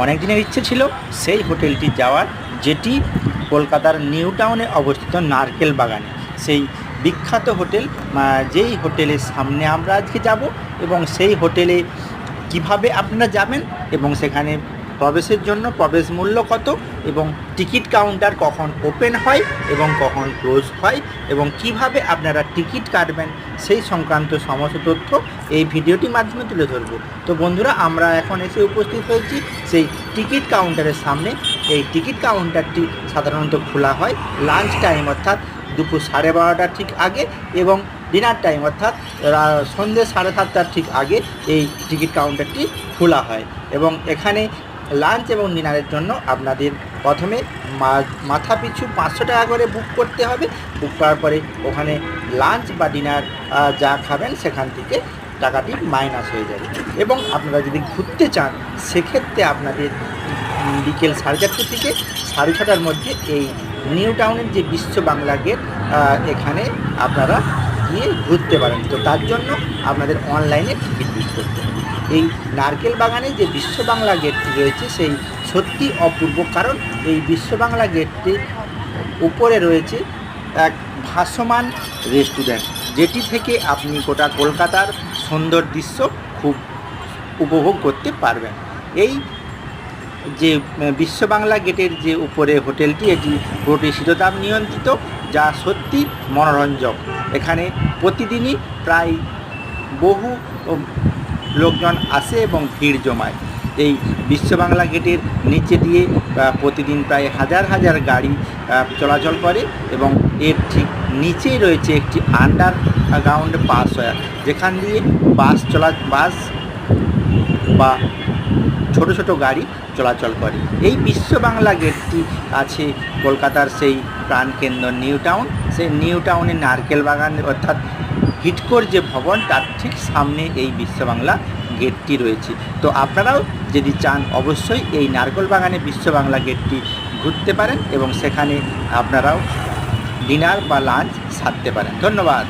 অনেক দিনের ইচ্ছে ছিল সেই হোটেলটি যাওয়ার, যেটি কলকাতার নিউ টাউনে অবস্থিত নারকেল বাগানে। সেই বিখ্যাত হোটেল, যেই হোটেলের সামনে আমরা আজকে যাব, এবং সেই হোটেলে কিভাবে আপনারা যাবেন এবং সেখানে প্রবেশের জন্য প্রবেশ মূল্য কত, এবং টিকিট কাউন্টার কখন ওপেন হয় এবং কখন ক্লোজ হয়, এবং কিভাবে আপনারা টিকিট কাটবেন সেই সংক্রান্ত সমস্ত তথ্য এই ভিডিওটির মাধ্যমে তুলে ধরব। তো বন্ধুরা, আমরা এখন এসে উপস্থিত হয়েছি সেই টিকিট কাউন্টারের সামনে। এই টিকিট কাউন্টারটি সাধারণত খোলা হয় লাঞ্চ টাইম, অর্থাৎ দুপুর 12:30টার ঠিক আগে, এবং ডিনার টাইম অর্থাৎ সন্ধ্যে 7:30টার ঠিক আগে এই টিকিট কাউন্টারটি খোলা হয়। এবং এখানে লাঞ্চ এবং ডিনারের জন্য আপনাদের প্রথমে মাথা পিছু 500 টাকা করে বুক করতে হবে। বুক করার পরে ওখানে লাঞ্চ বা ডিনার যা খাবেন সেখান থেকে টাকাটি মাইনাস হয়ে যাবে। এবং আপনারা যদি ঘুরতে চান সেক্ষেত্রে আপনাদের বিকেল 4:30 থেকে 6:30টার মধ্যে এই নিউ টাউনের যে বিশ্ব বাংলা গেট, এখানে আপনারা গিয়ে ঘুরতে পারেন। তো তার জন্য আপনাদের অনলাইনে টিকিট বুক করতে হবে। এই নারকেল বাগানে যে বিশ্ব বাংলা গেটটি রয়েছে সেই সত্যি অপূর্ব, কারণ এই বিশ্ব বাংলা গেটটি উপরে রয়েছে এক ভাসমান রেস্টুরেন্ট, যেটি থেকে আপনি গোটা কলকাতার সুন্দর দৃশ্য খুব উপভোগ করতে পারবেন। এই যে বিশ্ব বাংলা গেটের যে উপরে হোটেলটি, এটি পুরোটি শীততাপ নিয়ন্ত্রিত, যা সত্যি মনোরঞ্জক। এখানে প্রতিদিনই প্রায় বহু লোকজন আসে এবং ভিড় জমায়। এই বিশ্ব বাংলা গেটের নিচে দিয়ে প্রতিদিন প্রায় হাজার হাজার গাড়ি চলাচল করে, এবং এর ঠিক নিচেই রয়েছে একটি আন্ডারগ্রাউন্ড পাসওয়ে, যেখান দিয়ে বাস বা ছোট ছোট গাড়ি চলাচল করে। এই বিশ্ব বাংলা গেটটি আছে কলকাতার সেই প্রাণকেন্দ্র নিউ টাউন। সেই নিউ টাউনে নারকেল বাগান অর্থাৎ হিটকোর যে ভবন, তার ঠিক সামনে এই বিশ্ব বাংলা গেটটি রয়েছে। তো আপনারাও যদি চান অবশ্যই এই নারকেল বাগানে বিশ্ব বাংলা গেটটি ঘুরতে পারেন এবং সেখানে আপনারাও ডিনার বা লাঞ্চ সারতে পারেন। ধন্যবাদ।